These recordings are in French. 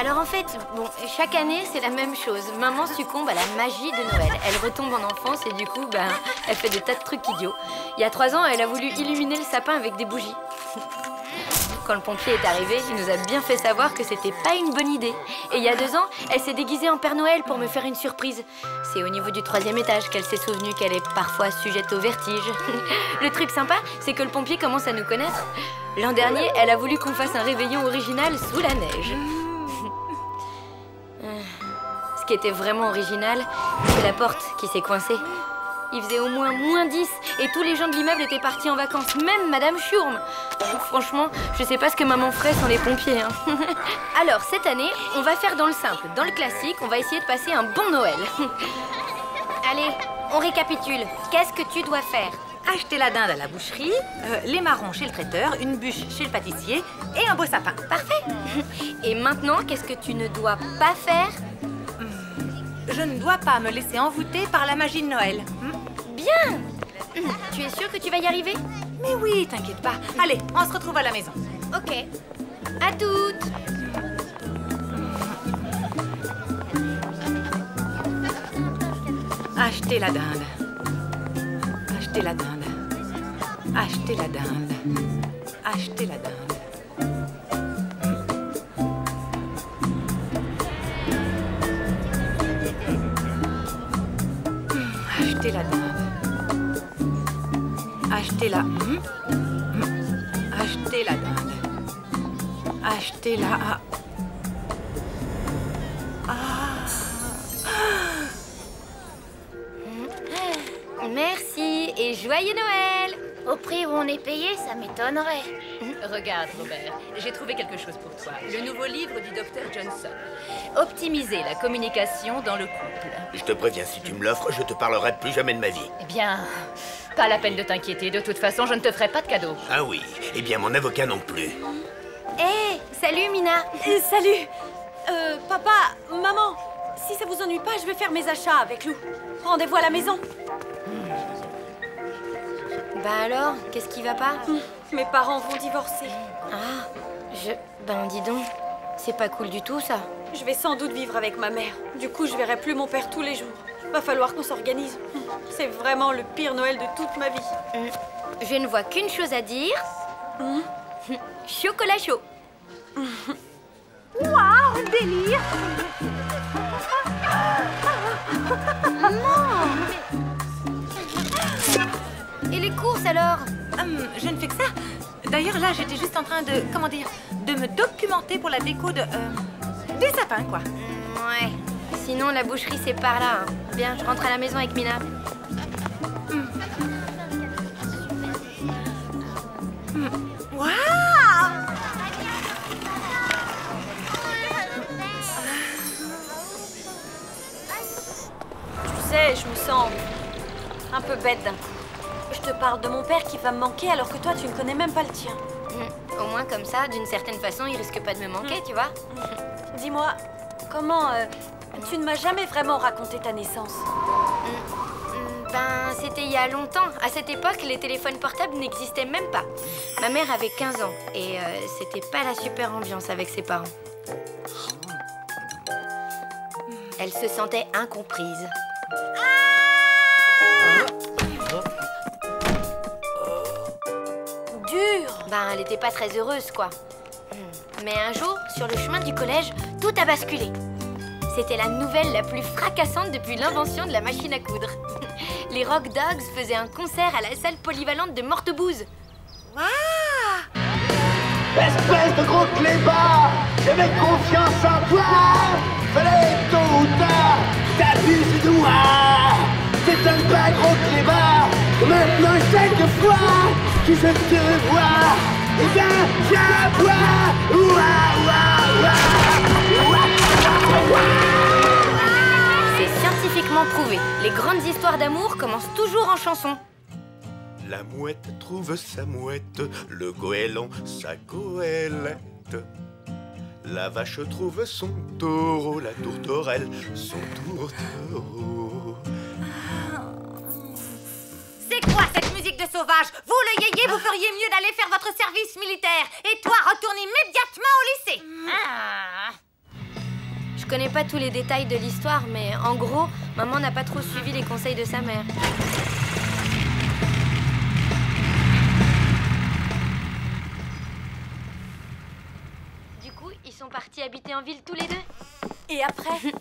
Alors en fait, bon, chaque année, c'est la même chose. Maman succombe à la magie de Noël. Elle retombe en enfance et du coup, ben, elle fait des tas de trucs idiots. Il y a 3 ans, elle a voulu illuminer le sapin avec des bougies. Quand le pompier est arrivé, il nous a bien fait savoir que c'était pas une bonne idée. Et il y a 2 ans, elle s'est déguisée en Père Noël pour me faire une surprise. C'est au niveau du 3e étage qu'elle s'est souvenue qu'elle est parfois sujette au vertige. Le truc sympa, c'est que le pompier commence à nous connaître. L'an dernier, elle a voulu qu'on fasse un réveillon original sous la neige. Ce qui était vraiment original, c'est la porte qui s'est coincée. Il faisait au moins -10 et tous les gens de l'immeuble étaient partis en vacances, même Madame Schurm. Franchement, je sais pas ce que maman ferait sans les pompiers. Hein. Alors, cette année, on va faire dans le simple, dans le classique, on va essayer de passer un bon Noël. Allez, on récapitule. Qu'est-ce que tu dois faire? Acheter la dinde à la boucherie, les marrons chez le traiteur, une bûche chez le pâtissier et un beau sapin. Parfait. Et maintenant, qu'est-ce que tu ne dois pas faire? Je ne dois pas me laisser envoûter par la magie de Noël. Bien. Tu es sûre que tu vas y arriver? Mais oui, t'inquiète pas. Allez, on se retrouve à la maison. Ok. À toutes. Acheter la dinde. Acheter la dinde. Acheter la dinde. Acheter la dinde. Acheter la dinde. Acheter la... Acheter la dinde. Acheter la... Merci et joyeux Noël! Au prix où on est payé, ça m'étonnerait. Regarde, Robert, j'ai trouvé quelque chose pour toi. Le nouveau livre du docteur Johnson. Optimiser la communication dans le couple. Je te préviens, si tu me l'offres, je te parlerai plus jamais de ma vie. Eh bien, pas la peine de t'inquiéter. De toute façon, je ne te ferai pas de cadeau. Ah oui, eh bien mon avocat non plus. Hé, salut Mina! Salut! Papa, maman, si ça vous ennuie pas, je vais faire mes achats avec Lou. Rendez-vous à la maison. Bah alors, qu'est-ce qui va pas? Mes parents vont divorcer. Ah, Ben dis donc, c'est pas cool du tout ça. Je vais sans doute vivre avec ma mère. Du coup, je verrai plus mon père tous les jours. Va falloir qu'on s'organise. C'est vraiment le pire Noël de toute ma vie. Je ne vois qu'une chose à dire. Chocolat chaud. Waouh, délire! Et les courses alors? Je ne fais que ça. D'ailleurs, là, j'étais juste en train de... Comment dire? De me documenter pour la déco de... des sapins, quoi. Ouais. Sinon, la boucherie, c'est par là. Hein. Bien, je rentre à la maison avec Mina. Waouh! Tu sais, je me sens un peu bête d'un coup. Je te parle de mon père qui va me manquer alors que toi, tu ne connais même pas le tien. Au moins, comme ça, d'une certaine façon, il risque pas de me manquer, tu vois. Dis-moi, comment... tu ne m'as jamais vraiment raconté ta naissance. Ben, c'était il y a longtemps. À cette époque, les téléphones portables n'existaient même pas. Ma mère avait 15 ans et c'était pas la super ambiance avec ses parents. Elle se sentait incomprise. Dur. Ben, elle était pas très heureuse, quoi. Mais un jour, sur le chemin du collège, tout a basculé. C'était la nouvelle la plus fracassante depuis l'invention de la machine à coudre. Les Rock Dogs faisaient un concert à la salle polyvalente de Mortebouze. Waouh! Espèce de gros clébard, j'avais confiance en toi. Fallait tôt ou tard, t'abuses de moi. C'est un pas gros clébard. Maintenant chaque fois que je te vois, eh bien j'aboie. Ouah, ouah, ouah. C'est scientifiquement prouvé. Les grandes histoires d'amour commencent toujours en chanson. La mouette trouve sa mouette, le goéland sa goélette. La vache trouve son taureau, la tourterelle son tourtereau. C'est quoi cette musique de sauvage? Vous, le yéyé, vous feriez mieux d'aller faire votre service militaire. Et toi, retourne immédiatement au lycée. Je connais pas tous les détails de l'histoire, mais en gros, maman n'a pas trop suivi les conseils de sa mère. Du coup, ils sont partis habiter en ville tous les deux. Et après?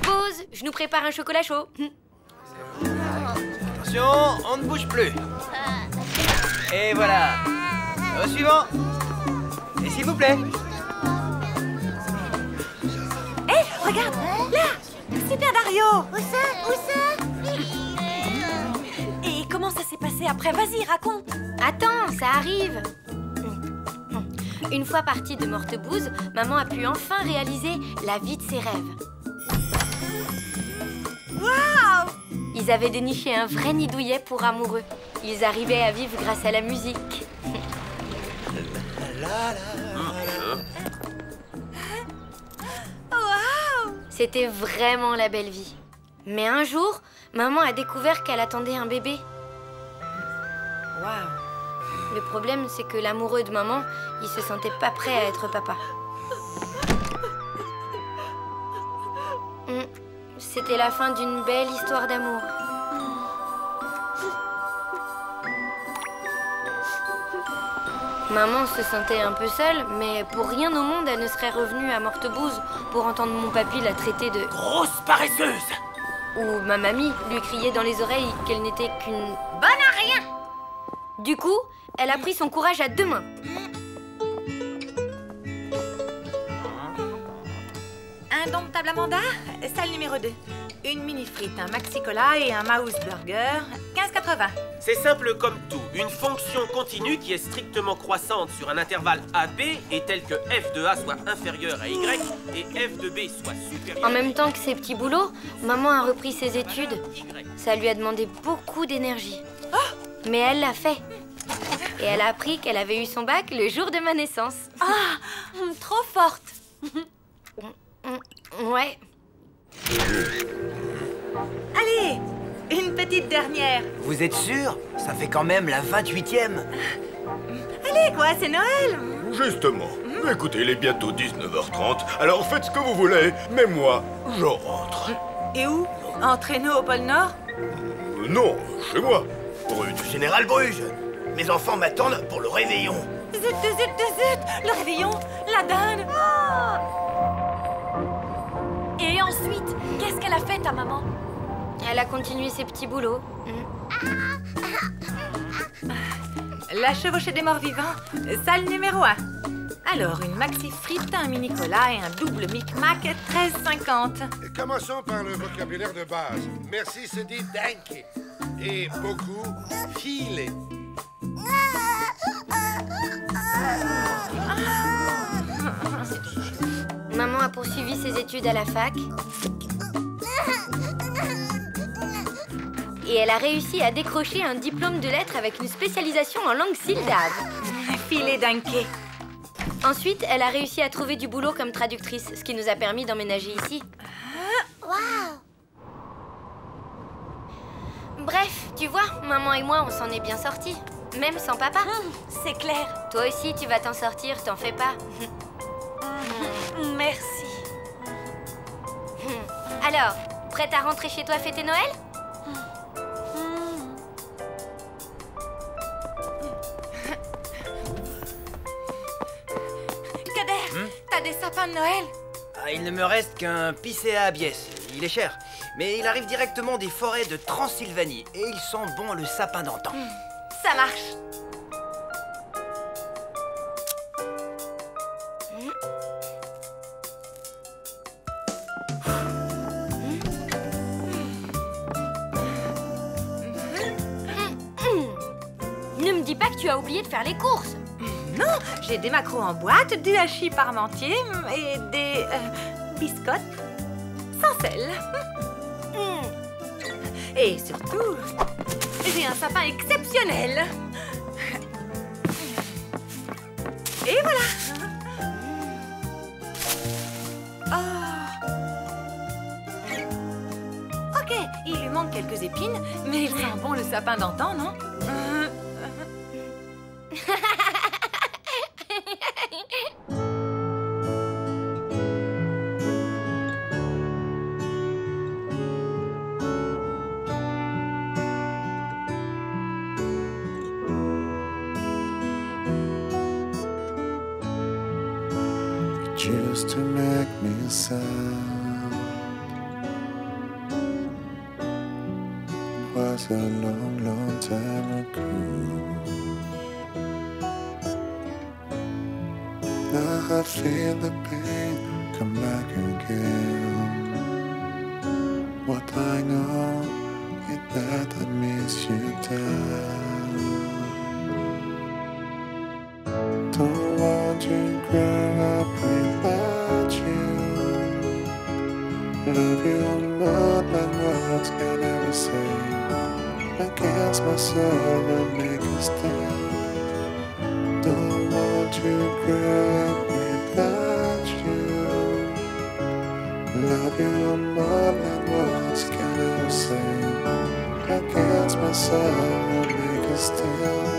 Pause, je nous prépare un chocolat chaud. Attention, on ne bouge plus. Et voilà. Au suivant. Et s'il vous plaît. Hé, regarde, là. Super Dario. Où ça? Et comment ça s'est passé après? Vas-y, raconte. Attends, ça arrive. Une fois partie de Mortebouse, maman a pu enfin réaliser la vie de ses rêves. Waouh! Ils avaient déniché un vrai nid douillet pour amoureux. Ils arrivaient à vivre grâce à la musique. C'était vraiment la belle vie. Mais un jour, maman a découvert qu'elle attendait un bébé. Waouh! Le problème, c'est que l'amoureux de maman, il se sentait pas prêt à être papa. C'était la fin d'une belle histoire d'amour. Maman se sentait un peu seule, mais pour rien au monde, elle ne serait revenue à Mortebouse pour entendre mon papy la traiter de... Grosse paresseuse! Ou ma mamie lui crier dans les oreilles qu'elle n'était qu'une... Bonne à rien! Du coup, elle a pris son courage à deux mains. Indomptable Amanda, salle numéro 2. Une mini frite, un maxi cola et un mouse burger, 15,80. C'est simple comme tout. Une fonction continue qui est strictement croissante sur un intervalle AB est telle que f de A soit inférieur à Y et f de B soit supérieur. En même temps que ses petits boulots, maman a repris ses études. Ça lui a demandé beaucoup d'énergie. Mais elle l'a fait. Et elle a appris qu'elle avait eu son bac le jour de ma naissance. Ah, trop forte. Ouais. Allez, une petite dernière. Vous êtes sûr? Ça fait quand même la 28e. Allez, quoi, c'est Noël. Justement. Écoutez, il est bientôt 19h30, alors faites ce que vous voulez, mais moi, je rentre. Et où? En traîneau au pôle Nord? Non, chez moi. Rue du Général Bruges. Mes enfants m'attendent pour le réveillon. Zut, zut, zut, le réveillon, la dinde. Et ensuite, qu'est-ce qu'elle a fait, ta maman? Elle a continué ses petits boulots. La chevauchée des morts vivants, salle numéro 1. Alors, une maxi frite, un mini cola et un double Mic-Mac, 13,50. Commençons par le vocabulaire de base. Merci se dit danke. Et beaucoup filer. Maman a poursuivi ses études à la fac. Et elle a réussi à décrocher un diplôme de lettres avec une spécialisation en langue sildave. Filet danke. Ensuite, elle a réussi à trouver du boulot comme traductrice, ce qui nous a permis d'emménager ici. Waouh! Bref, tu vois, maman et moi, on s'en est bien sortis. Même sans papa. C'est clair. Toi aussi, tu vas t'en sortir, t'en fais pas. Merci. Alors, prête à rentrer chez toi fêter Noël? Kader, t'as des sapins de Noël? Ah, il ne me reste qu'un Picea abies. Il est cher. Mais il arrive directement des forêts de Transylvanie. Et il sent bon le sapin d'antan. Ça marche. Ne me dis pas que tu as oublié de faire les courses. Non, j'ai des maquereaux en boîte, du hachis parmentier et des biscottes sans sel. Et surtout, j'ai un sapin exceptionnel. Et voilà. Ok, il lui manque quelques épines, mais il sent bon le sapin d'antan, non? used to make me sad. It was a long, long time ago. Now I feel the pain come back again. What I know is that I miss you, Dad. Don't want to grow up without you. Love you more than words can ever say. Against my soul and make a stand. Don't want to grow up without you. Love you more than words can ever say. Against my soul and make a stand.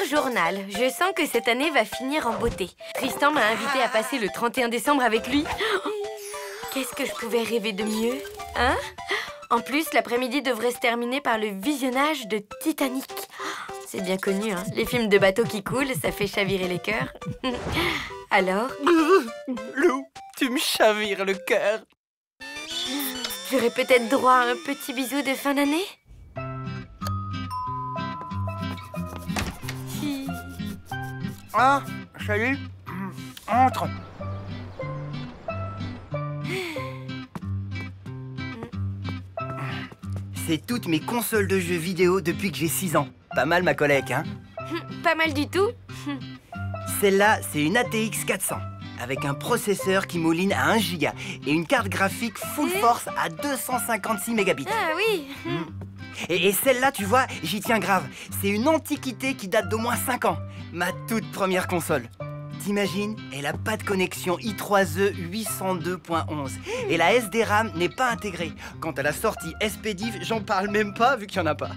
Journal, je sens que cette année va finir en beauté. Tristan m'a invité à passer le 31 décembre avec lui. Qu'est-ce que je pouvais rêver de mieux, hein? En plus, l'après-midi devrait se terminer par le visionnage de Titanic. C'est bien connu, hein? Les films de bateaux qui coulent, ça fait chavirer les cœurs. Alors? Lou, tu me chavires le cœur. J'aurais peut-être droit à un petit bisou de fin d'année? Ah, salut. Entre. C'est toutes mes consoles de jeux vidéo depuis que j'ai 6 ans. Pas mal ma collègue, hein? Pas mal du tout. Celle-là, c'est une ATX 400. Avec un processeur qui mouline à 1 giga et une carte graphique full force à 256 mégabits. Ah oui. Et celle-là, tu vois, j'y tiens grave. C'est une antiquité qui date d'au moins 5 ans. Ma toute première console. T'imagines, elle a pas de connexion i3E 802.11. Et la SD-RAM n'est pas intégrée. Quant à la sortie SPDIF, j'en parle même pas vu qu'il n'y en a pas.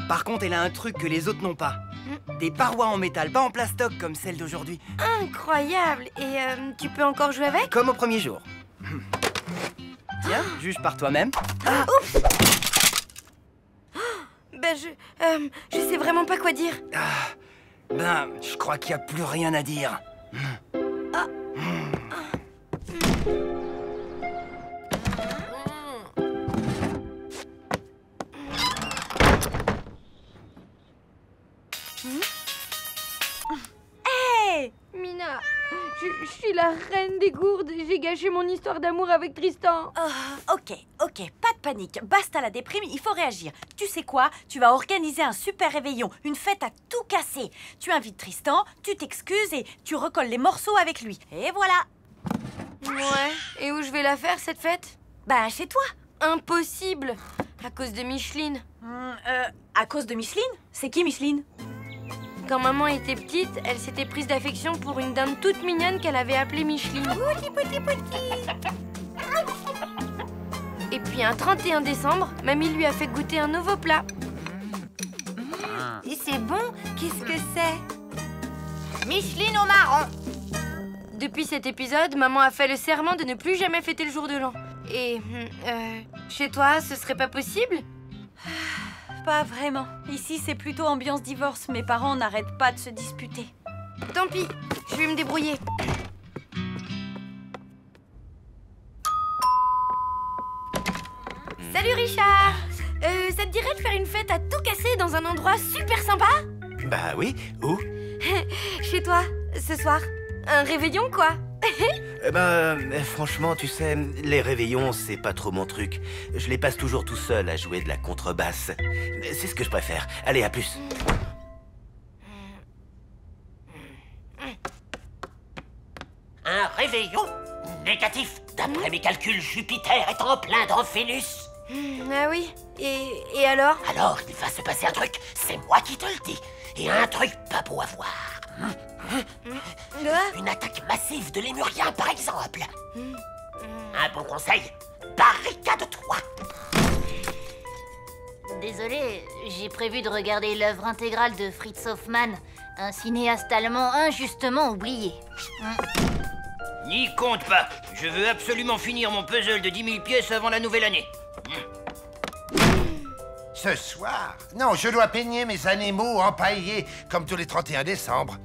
Par contre, elle a un truc que les autres n'ont pas. Des parois en métal, pas en plastoc comme celle d'aujourd'hui. Incroyable. Et tu peux encore jouer avec? Comme au premier jour. Tiens, juge par toi-même. Ah, oups. Ben, je sais vraiment pas quoi dire. Ben, je crois qu'il n'y a plus rien à dire. Hey Mina, je suis la reine des gourdes. J'ai gâché mon histoire d'amour avec Tristan. Ok, pas de panique. Basta la déprime, il faut réagir. Tu sais quoi? Tu vas organiser un super réveillon, une fête à tout casser. Tu invites Tristan, tu t'excuses et tu recolles les morceaux avec lui. Et voilà. Ouais, et où je vais la faire cette fête? Ben, chez toi. Impossible, à cause de Micheline. À cause de Micheline? C'est qui Micheline? Quand maman était petite, elle s'était prise d'affection pour une dame toute mignonne qu'elle avait appelée Micheline. Et puis un 31 décembre, mamie lui a fait goûter un nouveau plat. c'est bon. Qu'est-ce que c'est? Micheline au marron. Depuis cet épisode, maman a fait le serment de ne plus jamais fêter le jour de l'an. Et chez toi, ce serait pas possible? Pas vraiment. Ici, c'est plutôt ambiance divorce. Mes parents n'arrêtent pas de se disputer. Tant pis, je vais me débrouiller. Salut Richard! Ça te dirait de faire une fête à tout casser dans un endroit super sympa? Bah oui, où? Chez toi, ce soir. Un réveillon, quoi. Franchement, tu sais, les réveillons, c'est pas trop mon truc. Je les passe toujours tout seul à jouer de la contrebasse. C'est ce que je préfère. Allez, à plus. Un réveillon? Négatif. D'après mes calculs, Jupiter est en plein dans Vénus. Ah oui? Et alors? Alors, il va se passer un truc, c'est moi qui te le dis. Et un truc pas beau à voir. Une attaque massive de lémuriens, par exemple. Un bon conseil, barricade-toi. Désolé, j'ai prévu de regarder l'œuvre intégrale de Fritz Hoffmann, un cinéaste allemand injustement oublié. N'y compte pas. Je veux absolument finir mon puzzle de 10 000 pièces avant la nouvelle année. Ce soir? Non, je dois peigner mes animaux empaillés, comme tous les 31 décembre.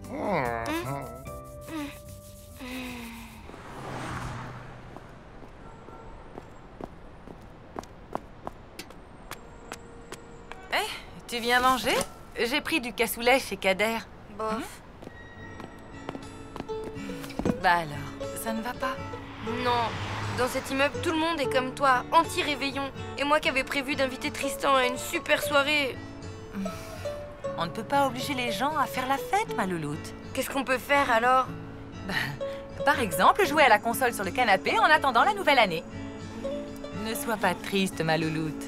Tu viens manger? J'ai pris du cassoulet chez Kader. Bof. Bah alors, ça ne va pas? Non. Dans cet immeuble, tout le monde est comme toi, anti-réveillon. Et moi qui avais prévu d'inviter Tristan à une super soirée. On ne peut pas obliger les gens à faire la fête, ma louloute. Qu'est-ce qu'on peut faire alors? Par exemple, jouer à la console sur le canapé en attendant la nouvelle année. Ne sois pas triste, ma louloute.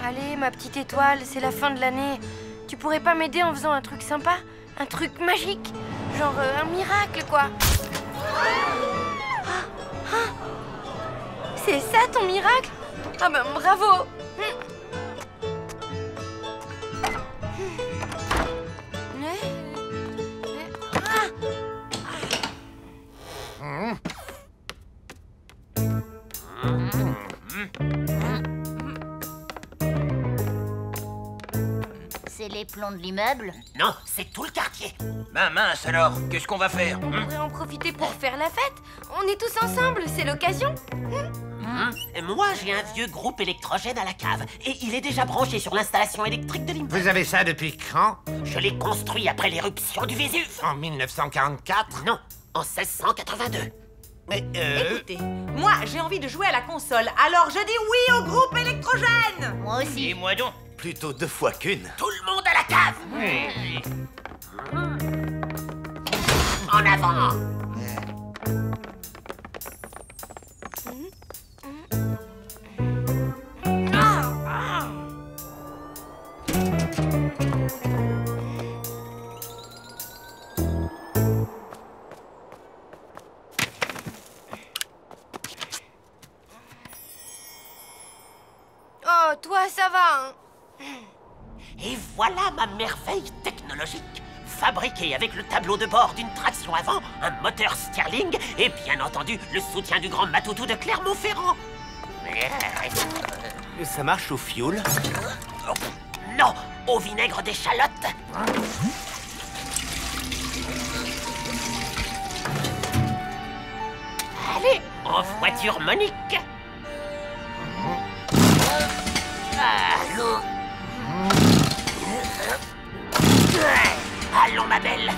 Allez, ma petite étoile, c'est la fin de l'année. Tu pourrais pas m'aider en faisant un truc sympa? Un truc magique? Genre un miracle, quoi. C'est ça ton miracle? Ah ben bravo! C'est les plombs de l'immeuble? Non, c'est tout le quartier. Ben mince alors, qu'est-ce qu'on va faire? On pourrait en profiter pour faire la fête. On est tous ensemble, c'est l'occasion. Moi, j'ai un vieux groupe électrogène à la cave. Et il est déjà branché sur l'installation électrique de l'immeuble. Vous avez ça depuis quand? Je l'ai construit après l'éruption du Vésuve. En 1944? Non, en 1682. Mais Écoutez, moi j'ai envie de jouer à la console, alors je dis oui au groupe électrogène. Moi aussi. Et moi donc. Plutôt 2 fois qu'une. Tout le monde à la cave. En avant. Oh, toi, ça va, hein? Et voilà ma merveille technologique. Fabriquée avec le tableau de bord d'une traction avant, un moteur Stirling et bien entendu le soutien du grand Matoutou de Clermont-Ferrand. Ça marche au fioul? Non, au vinaigre d'échalote. Allez, en voiture Monique. Allons, ma belle.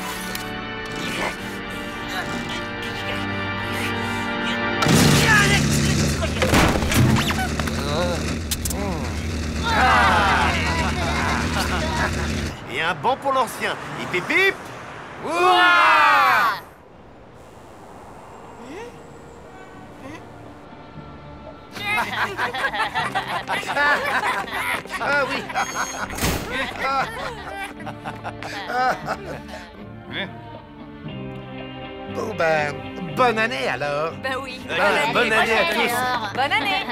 Et un bon pour l'ancien. Hip hip hip. ah oui. Bon ben, bonne année alors. Ben oui. Bonne année à tous. Bonne année.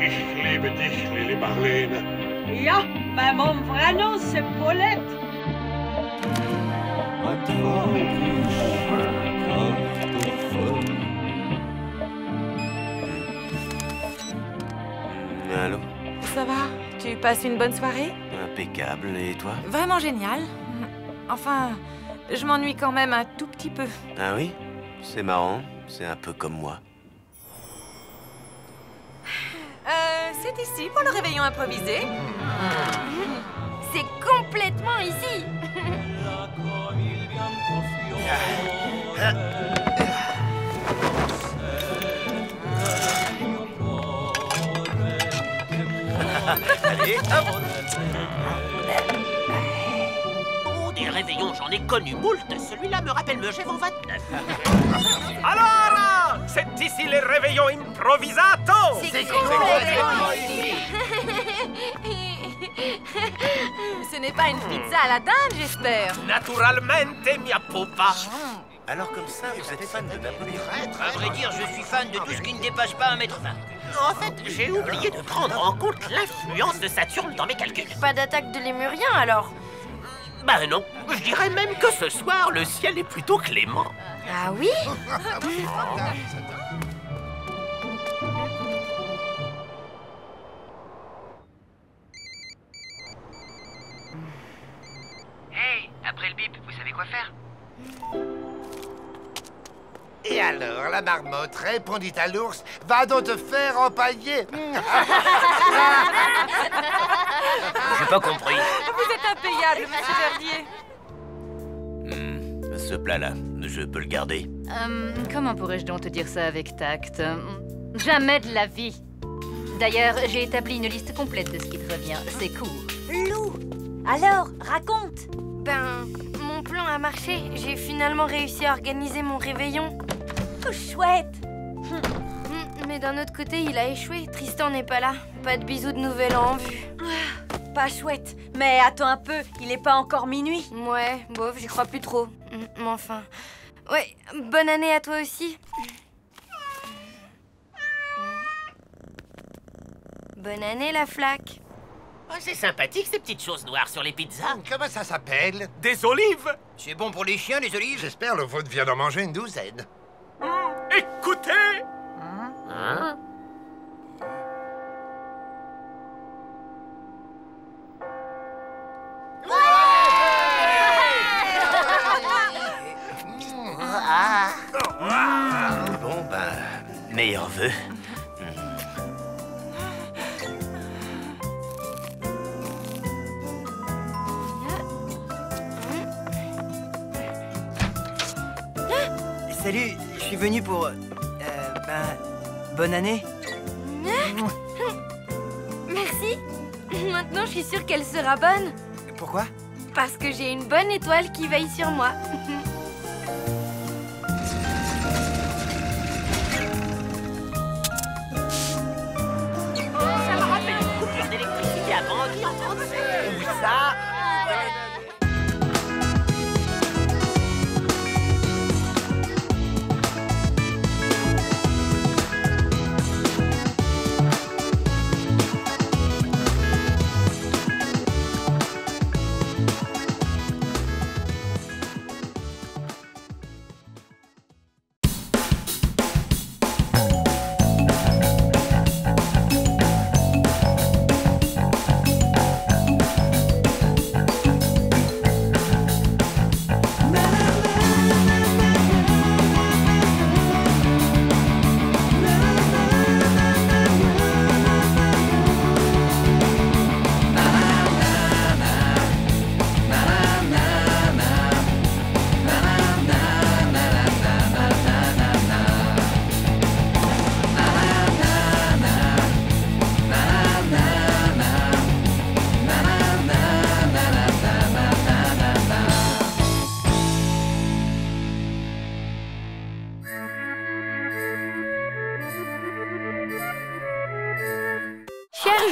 Ich liebe dich, Lily Marlene. Ja, mais mon vrai nom c'est Paulette. Allô? Ça va? Tu passes une bonne soirée? Impeccable, et toi? Vraiment génial. Enfin, je m'ennuie quand même un tout petit peu. Ah oui? C'est marrant, c'est un peu comme moi. C'est ici pour le réveillon improvisé. C'est complètement ici. Allez, hop! Oh, des réveillons, j'en ai connu moult. Celui-là me rappelle Megève en 29. Alors, c'est ici les réveillons improvisato. C'est complètement ici. Ce n'est pas une pizza à la dinde, j'espère. Naturalmente, mia pupa. Alors comme ça, vous êtes fan de Napoléon? À vrai dire, je suis fan de tout ce qui ne dépasse pas 1,20 m. En fait, j'ai oublié de prendre en compte l'influence de Saturne dans mes calculs. Pas d'attaque de lémurien alors? Bah non, je dirais même que ce soir, le ciel est plutôt clément. Ah oui? Hey, après le bip, vous savez quoi faire? Et alors, la marmotte répondit à l'ours, va donc te faire empailler. J'ai pas compris. Vous êtes impayable, monsieur Verdier. Ce plat-là, je peux le garder? Comment pourrais-je donc te dire ça avec tact? Jamais de la vie. D'ailleurs, j'ai établi une liste complète de ce qui te revient. C'est court. Lou, alors, raconte. Ben, mon plan a marché. J'ai finalement réussi à organiser mon réveillon. Tout chouette. Mais d'un autre côté, il a échoué. Tristan n'est pas là. Pas de bisous de nouvel an en vue. Pas chouette. Mais attends un peu, il est pas encore minuit. Ouais, bof, j'y crois plus trop. Mais enfin... Ouais, bonne année à toi aussi. Bonne année, la flaque. Oh, c'est sympathique, ces petites choses noires sur les pizzas. Comment ça s'appelle? Des olives. C'est bon pour les chiens, les olives? J'espère le vôtre vient d'en manger une douzaine. Écoutez. Hein? Bon, ben, meilleurs vœux. Salut, je suis venu pour... bonne année. Merci. Maintenant, je suis sûre qu'elle sera bonne. Pourquoi? Parce que j'ai une bonne étoile qui veille sur moi. Ça me rappelle une coupure d'électricité à Bangui en 37. Où ça?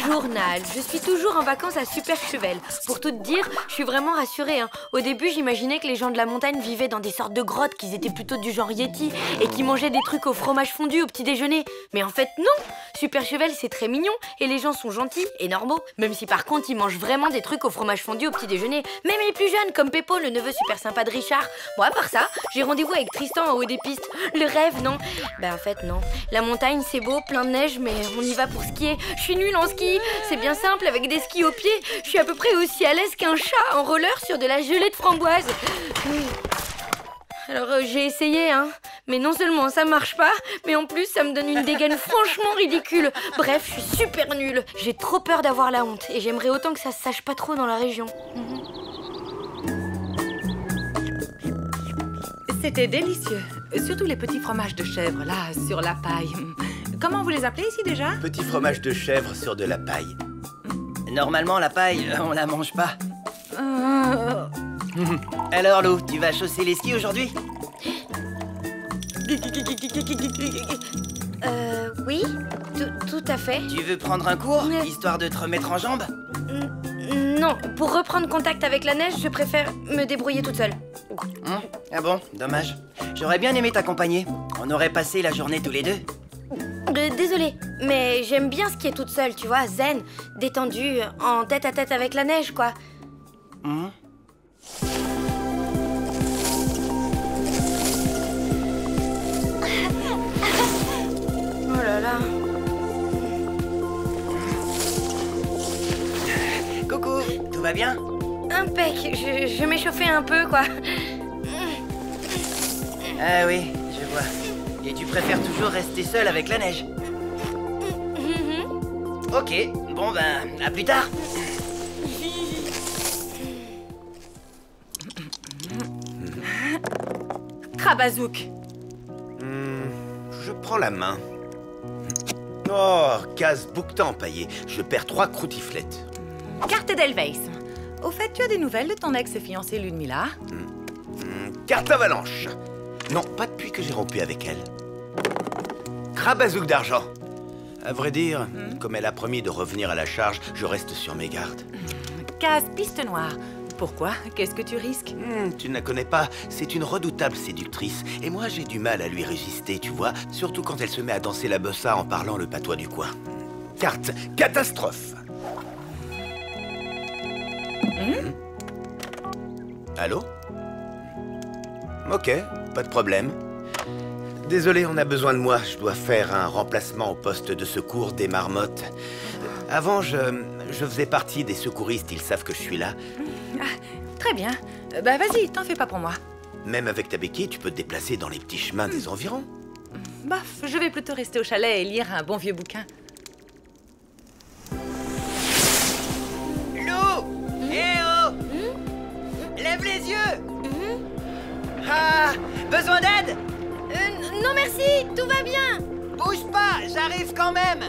Journal. Je suis toujours en vacances à Super Chevel. Pour tout te dire, je suis vraiment rassurée. Au début, j'imaginais que les gens de la montagne vivaient dans des sortes de grottes, qu'ils étaient plutôt du genre Yeti et qui mangeaient des trucs au fromage fondu au petit déjeuner. Mais en fait, non. Super Chevel, c'est très mignon et les gens sont gentils et normaux. Même si par contre, ils mangent vraiment des trucs au fromage fondu au petit déjeuner. Même les plus jeunes, comme Peppo, le neveu super sympa de Richard. Bon, à part ça, j'ai rendez-vous avec Tristan en haut des pistes. Le rêve, non? Bah en fait, non. La montagne, c'est beau, plein de neige, mais on y va pour skier. Je suis nulle en ski. C'est bien simple, avec des skis aux pieds. Je suis à peu près aussi à l'aise qu'un chat en roller sur de la gelée de framboise. Alors j'ai essayé, mais non seulement ça marche pas, mais en plus ça me donne une dégaine franchement ridicule. Bref, je suis super nulle. J'ai trop peur d'avoir la honte et j'aimerais autant que ça se sache pas trop dans la région. C'était délicieux. Surtout les petits fromages de chèvre, là, sur la paille. Comment vous les appelez ici déjà? Petit fromage de chèvre sur de la paille. Normalement, la paille, on la mange pas. Alors, Lou, tu vas chausser les skis aujourd'hui? Oui, tout à fait. Tu veux prendre un cours, histoire de te remettre en jambes? Non, pour reprendre contact avec la neige, je préfère me débrouiller toute seule. Ah bon, dommage. J'aurais bien aimé t'accompagner. On aurait passé la journée tous les deux. Désolée, mais j'aime bien skier toute seule, tu vois, zen, détendue, en tête à tête avec la neige, quoi. Oh là là. Coucou, tout va bien? Impec, je m'échauffais un peu, quoi. Ah oui, je vois. Et tu préfères toujours rester seule avec la neige? Ok, bon ben, à plus tard. Krabazouk. Je prends la main. Oh, case bouquetin empaillé. Je perds 3 croutiflettes. Carte Edelweiss. Au fait, tu as des nouvelles de ton ex-fiancée Ludmilla? Carte avalanche. Non, pas depuis que j'ai rompu avec elle. Krabazouk d'argent. À vrai dire, comme elle a promis de revenir à la charge, je reste sur mes gardes. Case piste noire. Pourquoi? Qu'est-ce que tu risques? Tu ne la connais pas, c'est une redoutable séductrice. Et moi, j'ai du mal à lui résister, tu vois. Surtout quand elle se met à danser la bossa en parlant le patois du coin. Carte catastrophe. Allô? Ok, pas de problème. Désolé, on a besoin de moi. Je dois faire un remplacement au poste de secours des marmottes. Avant, je faisais partie des secouristes. Ils savent que je suis là. Très bien. Bah vas-y, t'en fais pas pour moi. Même avec ta béquille, tu peux te déplacer dans les petits chemins des environs. Bof, je vais plutôt rester au chalet et lire un bon vieux bouquin. Lou! Eh oh! Lève les yeux! Ah! Besoin d'aide? Non merci, tout va bien. Bouge pas, j'arrive quand même.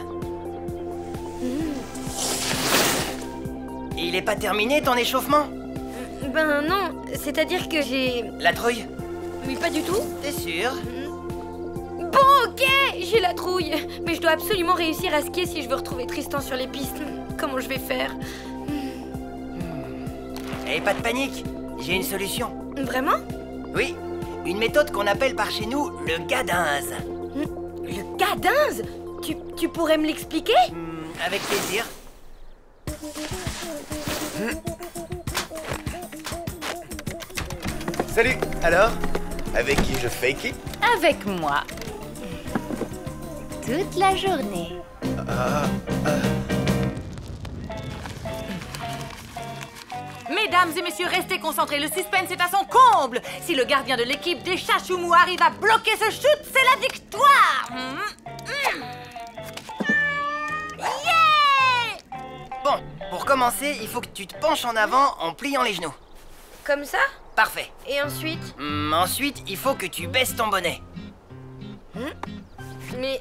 Il est pas terminé ton échauffement? Ben non, c'est-à-dire que j'ai... La trouille? Oui, pas du tout. T'es sûr? Bon, ok, j'ai la trouille. Mais je dois absolument réussir à skier si je veux retrouver Tristan sur les pistes. Comment je vais faire? Et pas de panique, j'ai une solution. Vraiment? Oui, une méthode qu'on appelle par chez nous le gadinze. Le gadinze? Tu pourrais me l'expliquer? Avec plaisir. Salut. Alors, avec qui je fake it? Avec moi. Toute la journée. Mesdames et messieurs, restez concentrés. Le suspense est à son comble. Si le gardien de l'équipe des Chachoumous arrive à bloquer ce shoot, c'est la victoire. Yeah! Bon, pour commencer, il faut que tu te penches en avant en pliant les genoux. Comme ça? Parfait. Et ensuite? Ensuite, il faut que tu baisses ton bonnet. Mais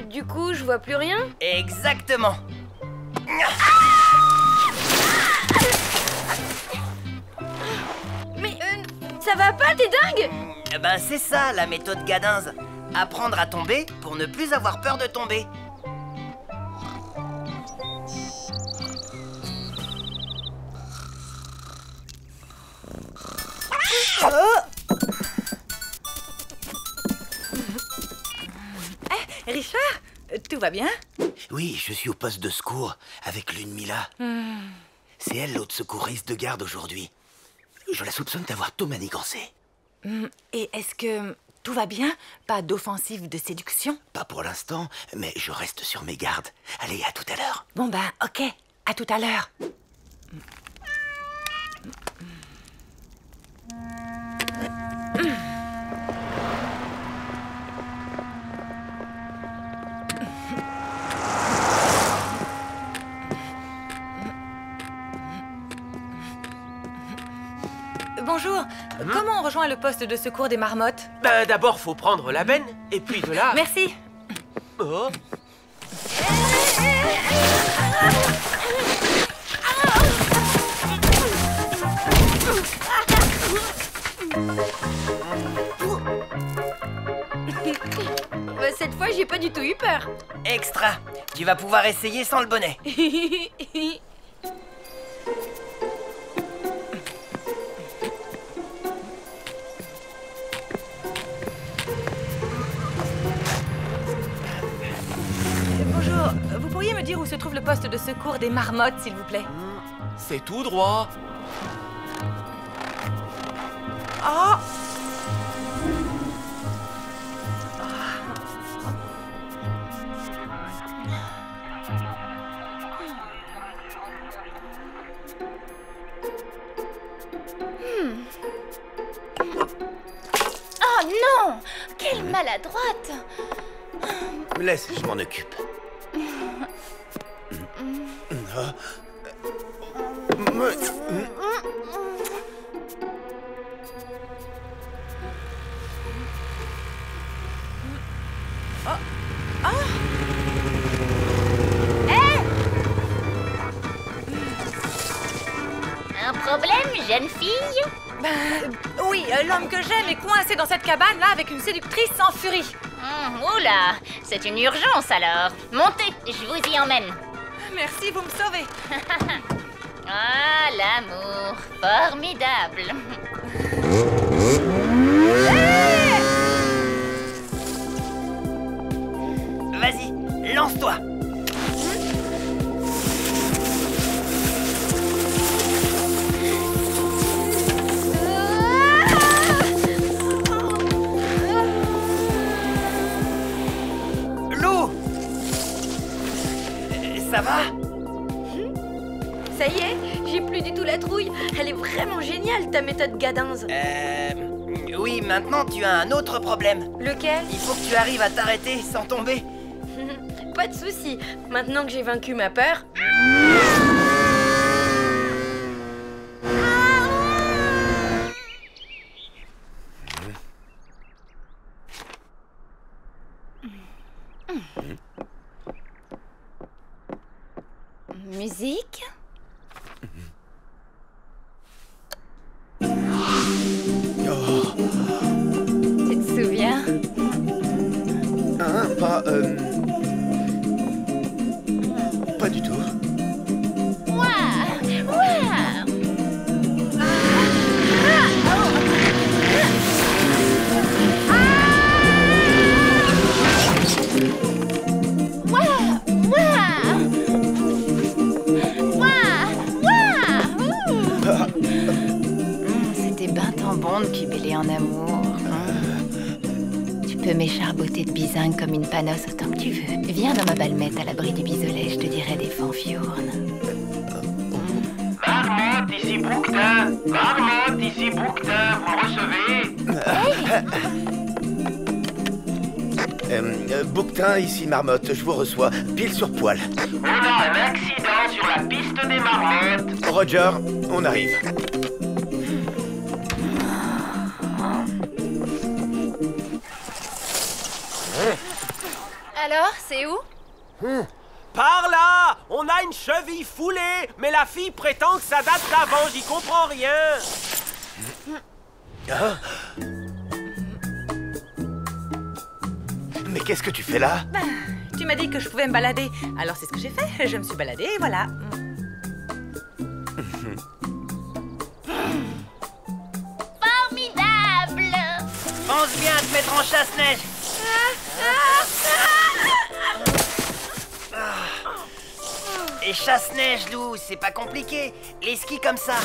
du coup, je vois plus rien? Exactement. Mais ça va pas, t'es dingue? Ben c'est ça la méthode gadinze. Apprendre à tomber pour ne plus avoir peur de tomber. tout va bien? Oui, je suis au poste de secours avec Lune Mila. C'est elle l'autre secouriste de garde aujourd'hui. Je la soupçonne d'avoir tout manigancé. Et est-ce que tout va bien? Pas d'offensive de séduction? Pas pour l'instant, mais je reste sur mes gardes. Allez, à tout à l'heure. Bon ben, ok. À tout à l'heure. Bonjour, comment on rejoint le poste de secours des marmottes? Ben d'abord, faut prendre la benne, et puis de là... Merci. Oh. Cette fois, j'ai pas du tout eu peur. Extra. Tu vas pouvoir essayer sans le bonnet. Bonjour, vous pourriez me dire où se trouve le poste de secours des marmottes, s'il vous plaît? C'est tout droit. Oh! Oh non! Quelle maladroite! Laisse, je m'en occupe. Un problème, jeune fille? Oui, l'homme que j'aime est coincé dans cette cabane-là avec une séductrice sans furie. Oula, c'est une urgence alors. Montez, je vous y emmène. Merci, vous me sauvez. Ah, l'amour, formidable. Vas-y, lance-toi. Ça va? Ça y est, j'ai plus du tout la trouille. Elle est vraiment géniale, ta méthode gadinze. Oui, maintenant tu as un autre problème. Lequel? Il faut que tu arrives à t'arrêter sans tomber. Pas de souci. Maintenant que j'ai vaincu ma peur... Musique? Tu te souviens? Pas du tout. C'était ben tant bon de cubéler en amour. Tu peux m'écharboter de bizingue comme une panosse autant que tu veux. Viens dans ma balmette à l'abri du bisolet, je te dirai des fanfiournes. Marmotte, ici Bouquetin. Marmotte, ici Bouquetin. Vous le recevez? Bouquetin, ici Marmotte, je vous reçois, pile sur poil. On a un accident sur la piste des marmottes. Roger, on arrive. Alors, c'est où? Par là! On a une cheville foulée, mais la fille prétend que ça date d'avant, j'y comprends rien. Mais qu'est-ce que tu fais là? Tu m'as dit que je pouvais me balader. Alors c'est ce que j'ai fait. Je me suis baladée et voilà. Formidable! Pense bien à te mettre en chasse-neige. Et chasse-neige, Lou, c'est pas compliqué. Les skis comme ça.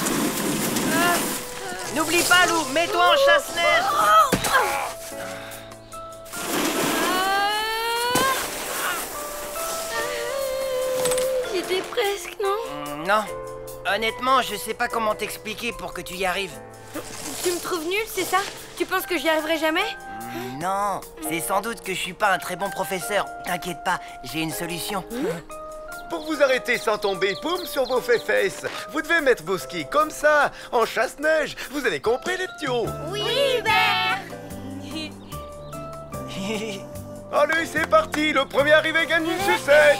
N'oublie pas, Lou, mets-toi en chasse-neige. J'y étais presque, non? Non. Honnêtement, je sais pas comment t'expliquer pour que tu y arrives. Tu me trouves nulle, c'est ça? Tu penses que j'y arriverai jamais? Non, c'est sans doute que je suis pas un très bon professeur. T'inquiète pas, j'ai une solution. Pour vous arrêter sans tomber, poum, sur vos fesses, vous devez mettre vos skis comme ça, en chasse-neige. Vous avez compris, les ptios? Oui, Hubert. Allez, c'est parti. Le premier arrivé gagne une sucette.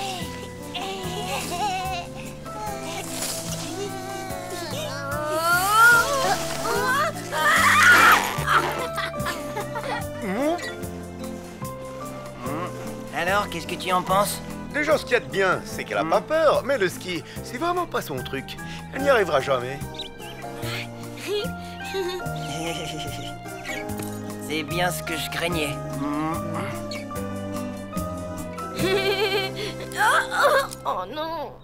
Alors, qu'est-ce que tu en penses? Déjà, ce qu'il y a de bien, c'est qu'elle a pas peur. Mais le ski, c'est vraiment pas son truc. Elle n'y arrivera jamais. C'est bien ce que je craignais. Oh non.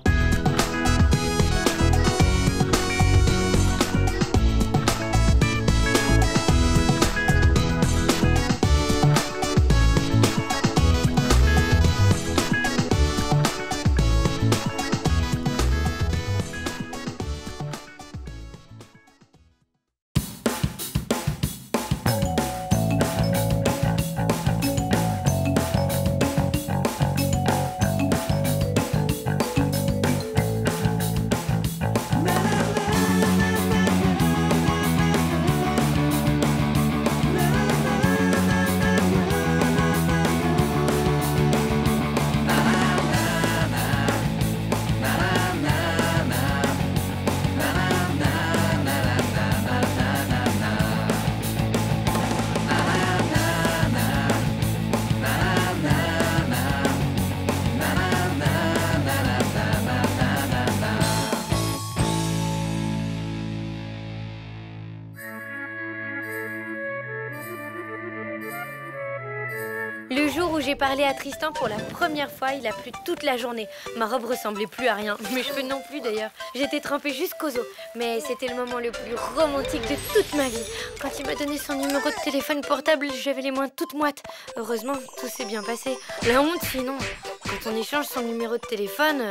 Le jour où j'ai parlé à Tristan pour la première fois, il a plu toute la journée. Ma robe ressemblait plus à rien, mes cheveux non plus d'ailleurs. J'étais trempée jusqu'aux os, mais c'était le moment le plus romantique de toute ma vie. Quand il m'a donné son numéro de téléphone portable, j'avais les mains toutes moites. Heureusement, tout s'est bien passé. La honte sinon, quand on échange son numéro de téléphone,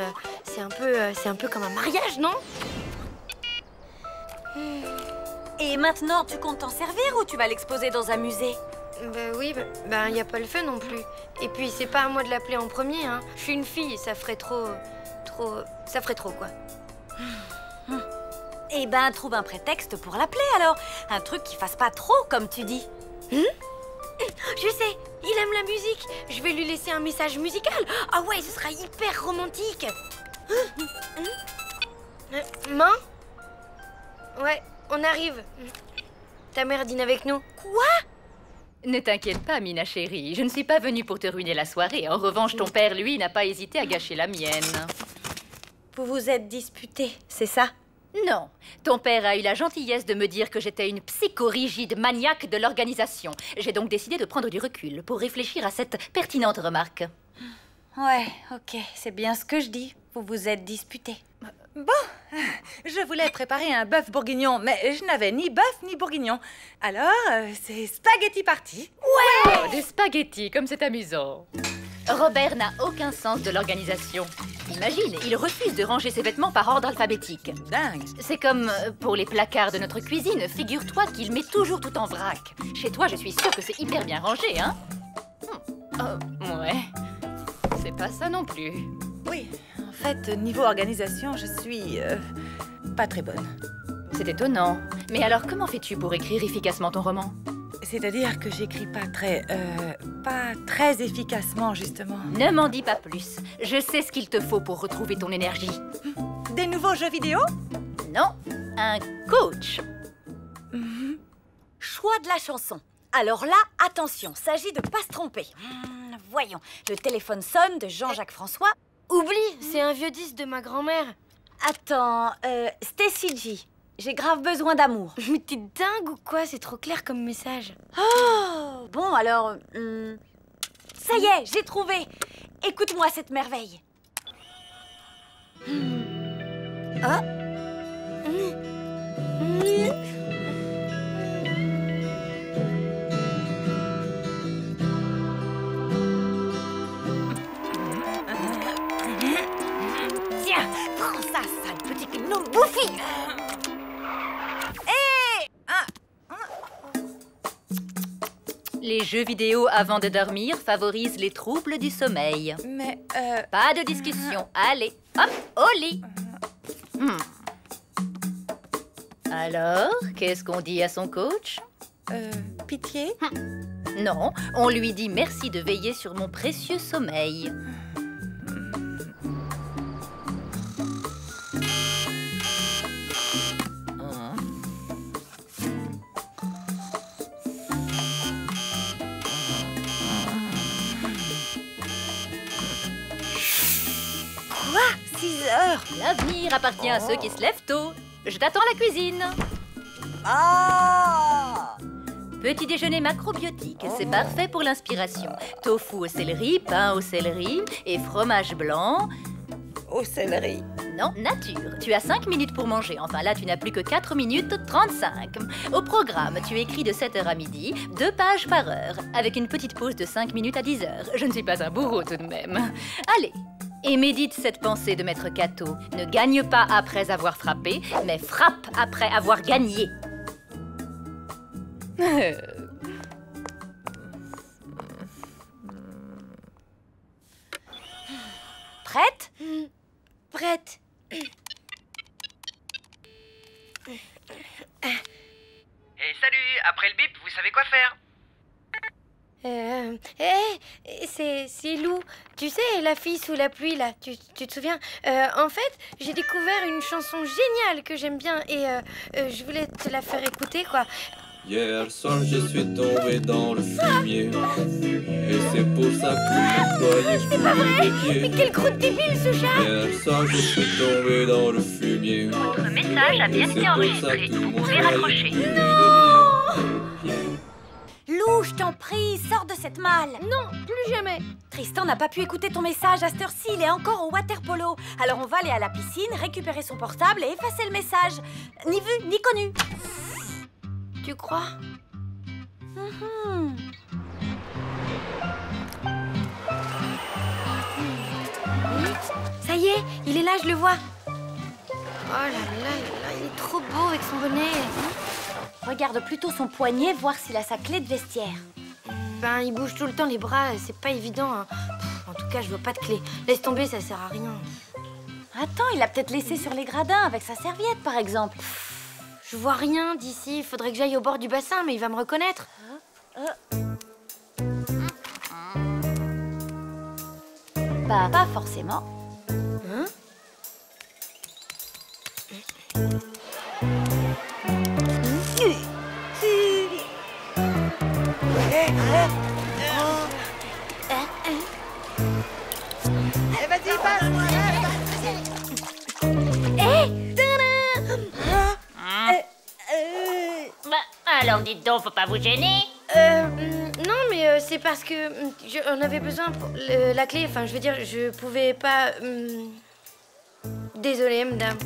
c'est un peu comme un mariage, non? Et maintenant, tu comptes t'en servir ou tu vas l'exposer dans un musée? Bah oui, y a pas le feu non plus. Et puis c'est pas à moi de l'appeler en premier, hein. Je suis une fille, ça ferait trop, quoi. Eh ben, trouve un prétexte pour l'appeler alors. Un truc qui fasse pas trop, comme tu dis. Je sais, il aime la musique. Je vais lui laisser un message musical. Ah ouais, ce sera hyper romantique. Main? Ouais, on arrive. Ta mère dîne avec nous. Quoi? Ne t'inquiète pas, Mina chérie. Je ne suis pas venue pour te ruiner la soirée. En revanche, ton père, lui, n'a pas hésité à gâcher la mienne. Vous vous êtes disputés, c'est ça? Non. Ton père a eu la gentillesse de me dire que j'étais une psychorigide maniaque de l'organisation. J'ai donc décidé de prendre du recul pour réfléchir à cette pertinente remarque. Ouais, ok, c'est bien ce que je dis. Vous vous êtes disputés. Bon, je voulais préparer un bœuf bourguignon, mais je n'avais ni bœuf ni bourguignon. Alors, c'est spaghetti party. Ouais! Oh, des spaghettis, comme c'est amusant. Robert n'a aucun sens de l'organisation. Imagine, il refuse de ranger ses vêtements par ordre alphabétique. Dingue. C'est comme pour les placards de notre cuisine. Figure-toi qu'il met toujours tout en vrac. Chez toi, je suis sûre que c'est hyper bien rangé, hein? Ouais. C'est pas ça non plus. Oui, en fait, niveau organisation, je suis pas très bonne. C'est étonnant. Mais alors, comment fais-tu pour écrire efficacement ton roman? C'est-à-dire que j'écris pas très efficacement, justement. Ne m'en dis pas plus. Je sais ce qu'il te faut pour retrouver ton énergie. Des nouveaux jeux vidéo? Non, un coach. Choix de la chanson. Alors là, attention, s'agit de pas se tromper. Voyons, le téléphone sonne de Jean-Jacques François. Oublie, c'est un vieux disque de ma grand-mère. Attends, Stacy G. J'ai grave besoin d'amour. Mais t'es dingue ou quoi? C'est trop clair comme message. Oh, bon, alors... ça y est, j'ai trouvé. Écoute-moi cette merveille. Ah. Tiens, prends ça, sale petit gnome bouffi. Les jeux vidéo avant de dormir favorisent les troubles du sommeil. Mais, Pas de discussion. Allez, hop, au lit. Alors, qu'est-ce qu'on dit à son coach? Pitié? Non, on lui dit merci de veiller sur mon précieux sommeil. Quoi? 6 heures? L'avenir appartient à ceux qui se lèvent tôt. Je t'attends à la cuisine. Ah! Petit déjeuner macrobiotique, c'est parfait pour l'inspiration. Tofu au céleri, pain au céleri et fromage blanc. Au céleri? Non, nature. Tu as 5 minutes pour manger. Enfin là, tu n'as plus que 4 minutes 35. Au programme, tu écris de 7h à midi, 2 pages par heure, avec une petite pause de 5 minutes à 10h. Je ne suis pas un bourreau tout de même. Allez, et médite cette pensée de Maître Cato. Ne gagne pas après avoir frappé, mais frappe après avoir gagné. Prête? Prête. Salut, après le bip, vous savez quoi faire? C'est Lou. Tu sais, la fille sous la pluie, là, tu te souviens? En fait, j'ai découvert une chanson géniale que j'aime bien et je voulais te la faire écouter, quoi. Hier soir, je suis tombé dans le fumier. Et c'est pour ça que l'employé fout les pieds. Mais quel gros débile, ce chat! Hier soir, je suis tombé dans le fumier. Votre message a bien été enregistré. Vous pouvez raccrocher. Lou, je t'en prie, sors de cette malle. Non, plus jamais. Tristan n'a pas pu écouter ton message à cette heure-ci, il est encore au water polo. Alors on va aller à la piscine, récupérer son portable et effacer le message. Ni vu, ni connu. Tu crois? Ça y est, il est là, je le vois. Oh là là là, il est trop beau avec son bonnet. Regarde plutôt son poignet, voir s'il a sa clé de vestiaire. Ben, il bouge tout le temps les bras, c'est pas évident. Hein. En tout cas, je vois pas de clé. Laisse tomber, ça sert à rien. Attends, il l'a peut-être laissé sur les gradins avec sa serviette, par exemple. Je vois rien d'ici. Il faudrait que j'aille au bord du bassin, mais il va me reconnaître. Bah, pas forcément. Hein? Vas-y, passe. Alors dites donc, faut pas vous gêner. Non, mais c'est parce que on avait besoin pour la clé. Enfin, je veux dire, je pouvais pas. Désolée, madame.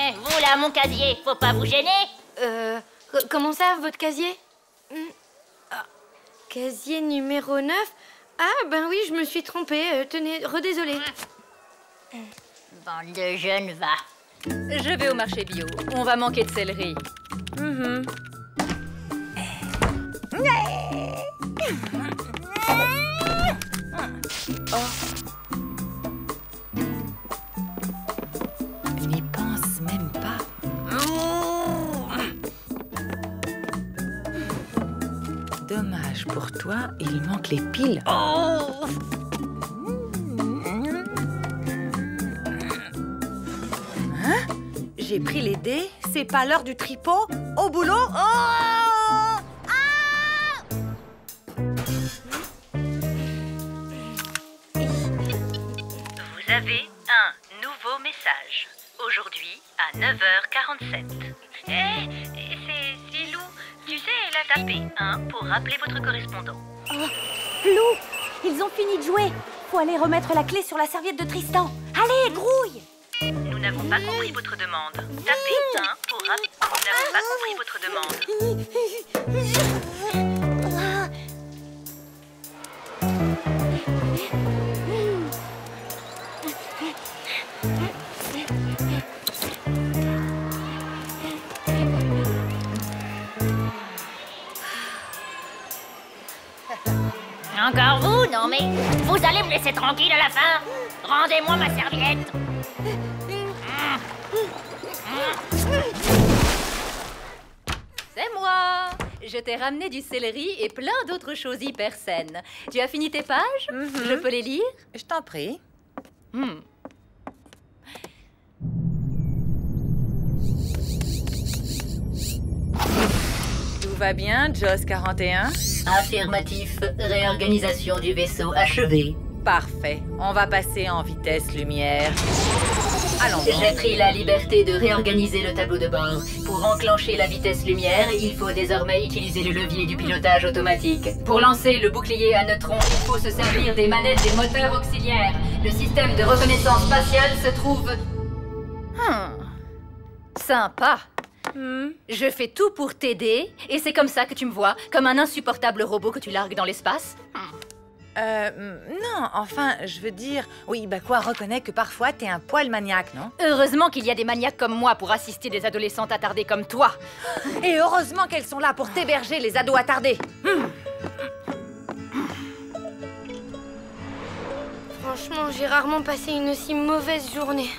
Vous là, mon casier, faut pas vous gêner. Comment ça, votre casier? Casier numéro 9? Ah, ben oui, je me suis trompée. Tenez, redésolée. Bande de jeunes, va. Je vais au marché bio. On va manquer de céleri. N'y pense même pas. Dommage pour toi, il manque les piles. Hein? J'ai pris les dés, c'est pas l'heure du tripot. Au boulot. Vous avez un nouveau message. Aujourd'hui, à 9h47. C'est Lou. Tu sais, elle a tapé 1 pour rappeler votre correspondant. Lou, ils ont fini de jouer. Faut aller remettre la clé sur la serviette de Tristan. Allez, grouille. Nous n'avons pas compris votre demande. Tapez 1 pour rappeler. Nous n'avons pas compris votre demande. Encore vous? Non mais, vous allez me laisser tranquille à la fin? Rendez-moi ma serviette. C'est moi. Je t'ai ramené du céleri et plein d'autres choses hyper saines. Tu as fini tes pages? Je peux les lire? Je t'en prie. Tout va bien, Joss 41? Affirmatif. Réorganisation du vaisseau achevée. Parfait. On va passer en vitesse lumière. Allons. J'ai pris la liberté de réorganiser le tableau de bord. Pour enclencher la vitesse lumière, il faut désormais utiliser le levier du pilotage automatique. Pour lancer le bouclier à neutrons, il faut se servir des manettes des moteurs auxiliaires. Le système de reconnaissance spatiale se trouve... Sympa. Je fais tout pour t'aider, et c'est comme ça que tu me vois, comme un insupportable robot que tu largues dans l'espace. Non, enfin, je veux dire... Oui, bah quoi, reconnais que parfois t'es un poil maniaque, non? Heureusement qu'il y a des maniaques comme moi pour assister des adolescentes attardées comme toi. Et heureusement qu'elles sont là pour t'héberger, les ados attardés. Franchement, j'ai rarement passé une aussi mauvaise journée.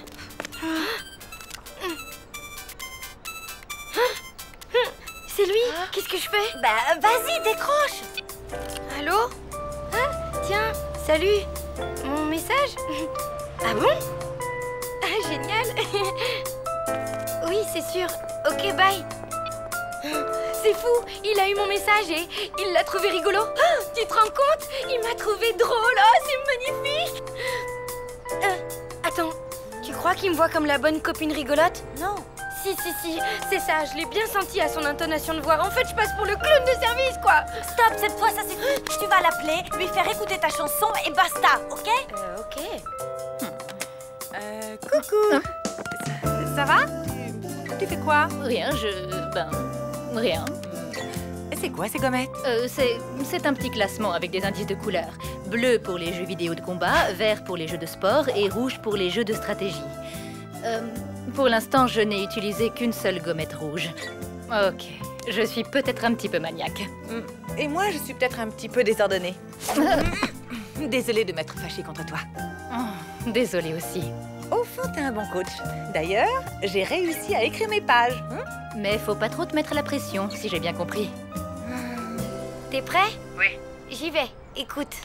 C'est lui? Qu'est-ce que je fais? Bah, vas-y, décroche. Allô? Tiens, salut. Mon message? Ah bon? Ah, génial. Oui, c'est sûr. Ok, bye. C'est fou, il a eu mon message et il l'a trouvé rigolo. Tu te rends compte? Il m'a trouvé drôle. Oh, c'est magnifique. Attends, tu crois qu'il me voit comme la bonne copine rigolote? Non. Si, c'est ça, je l'ai bien senti à son intonation de voix. En fait, je passe pour le clown de service, quoi. Stop, cette fois, ça c'est... Tu vas l'appeler, lui faire écouter ta chanson et basta, ok? Ok. Coucou. Ça va? Tu fais quoi? Rien, rien. C'est quoi ces gommettes? C'est un petit classement avec des indices de couleurs. Bleu pour les jeux vidéo de combat, vert pour les jeux de sport et rouge pour les jeux de stratégie. Pour l'instant, je n'ai utilisé qu'une seule gommette rouge. Ok, je suis peut-être un petit peu maniaque. Et moi, je suis peut-être un petit peu désordonnée. Désolée de m'être fâchée contre toi. Désolée aussi. Au fond, t'es un bon coach. D'ailleurs, j'ai réussi à écrire mes pages. Mais faut pas trop te mettre la pression, si j'ai bien compris. T'es prêt? Oui. J'y vais, écoute.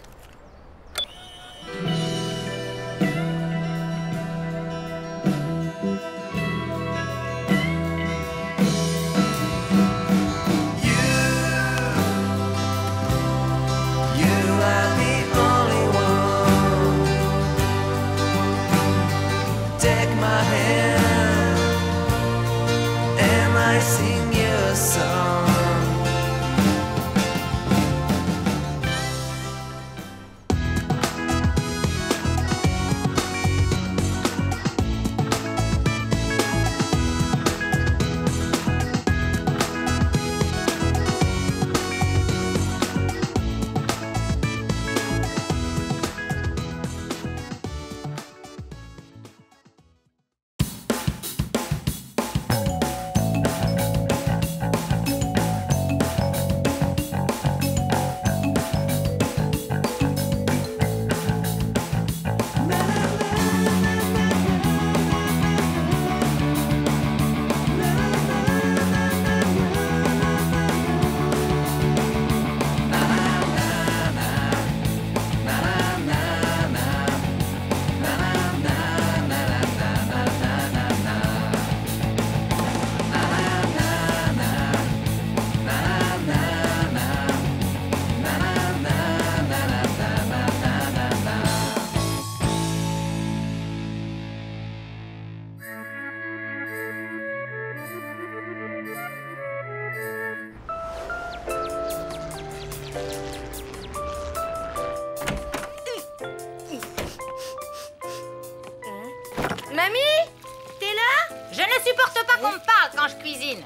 cuisine.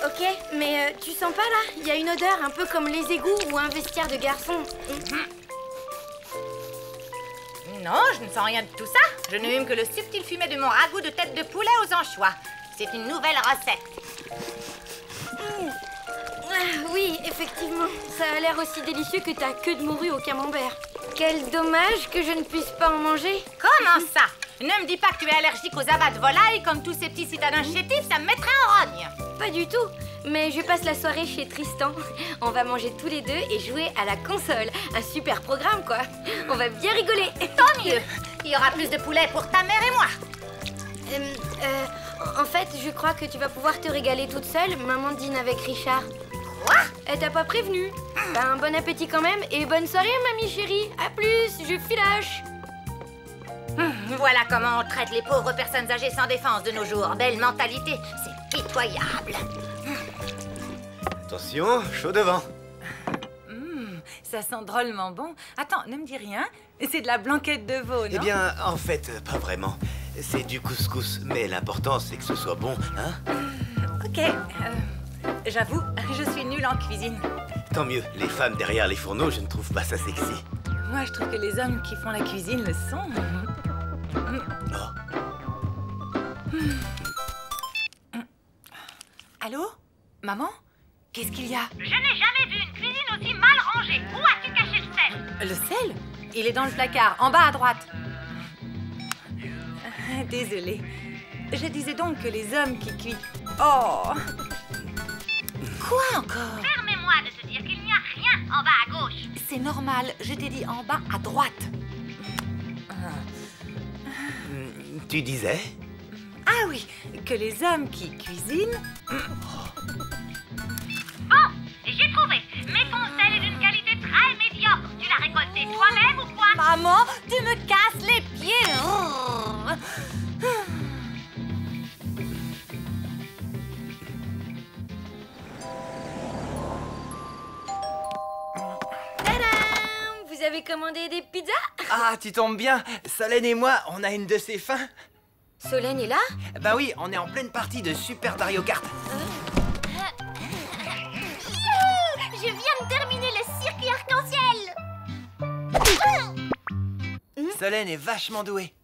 Ok, mais tu sens pas là? Il y a une odeur un peu comme les égouts ou un vestiaire de garçon. Non, je ne sens rien de tout ça. Je ne hume que le subtil fumet de mon ragoût de tête de poulet aux anchois. C'est une nouvelle recette. Ah, oui, effectivement. Ça a l'air aussi délicieux que ta queue de morue au camembert. Quel dommage que je ne puisse pas en manger. Comment ça? Ne me dis pas que tu es allergique aux abats de volaille comme tous ces petits citadins chétifs, ça me mettrait en rogne. Pas du tout. Mais je passe la soirée chez Tristan. On va manger tous les deux et jouer à la console. Un super programme, quoi. On va bien rigoler. Tant mieux. Il y aura plus de poulet pour ta mère et moi. En fait, je crois que tu vas pouvoir te régaler toute seule. Maman dîne avec Richard. Quoi? Elle t'a pas prévenu. Ben, bon appétit quand même et bonne soirée, mamie chérie. À plus, je filoche. Voilà comment on traite les pauvres personnes âgées sans défense de nos jours. Belle mentalité, c'est pitoyable. Attention, chaud devant. Ça sent drôlement bon. Attends, ne me dis rien. C'est de la blanquette de veau, non? Eh bien, en fait, pas vraiment. C'est du couscous, mais l'important, c'est que ce soit bon, hein? Ok. J'avoue, je suis nulle en cuisine. Tant mieux, les femmes derrière les fourneaux, je ne trouve pas ça sexy. Moi, je trouve que les hommes qui font la cuisine le sont. Allô? Maman? Qu'est-ce qu'il y a? Je n'ai jamais vu une cuisine aussi mal rangée. Où as-tu caché le sel? Le sel? Il est dans le placard, en bas à droite. Désolée. Je disais donc que les hommes qui cuisent... Oh! Quoi encore? Permets-moi de te dire qu'il n'y a rien en bas à gauche. C'est normal, je t'ai dit en bas à droite. Tu disais? Ah oui, que les hommes qui cuisinent... Bon, j'ai trouvé. Mais ton sel est d'une qualité très médiocre. Tu l'as récolté toi-même ou quoi? Maman, tu me casses les pieds. Tadam! Vous avez commandé des pizzas? Ah, tu tombes bien. Solène et moi, on a une de ces fins. Solène est là? Bah oui, on est en pleine partie de Super Mario Kart. Je viens de terminer le circuit arc-en-ciel. Solène est vachement douée.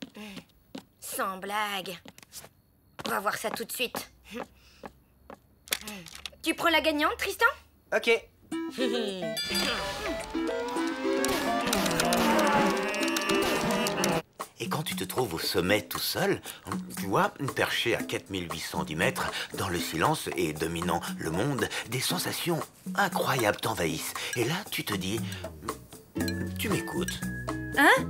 Sans blague. On va voir ça tout de suite. Tu prends la gagnante, Tristan? Ok. Et quand tu te trouves au sommet tout seul, tu vois, perché à 4810 mètres, dans le silence et dominant le monde, des sensations incroyables t'envahissent. Et là, tu te dis, tu m'écoutes. Hein?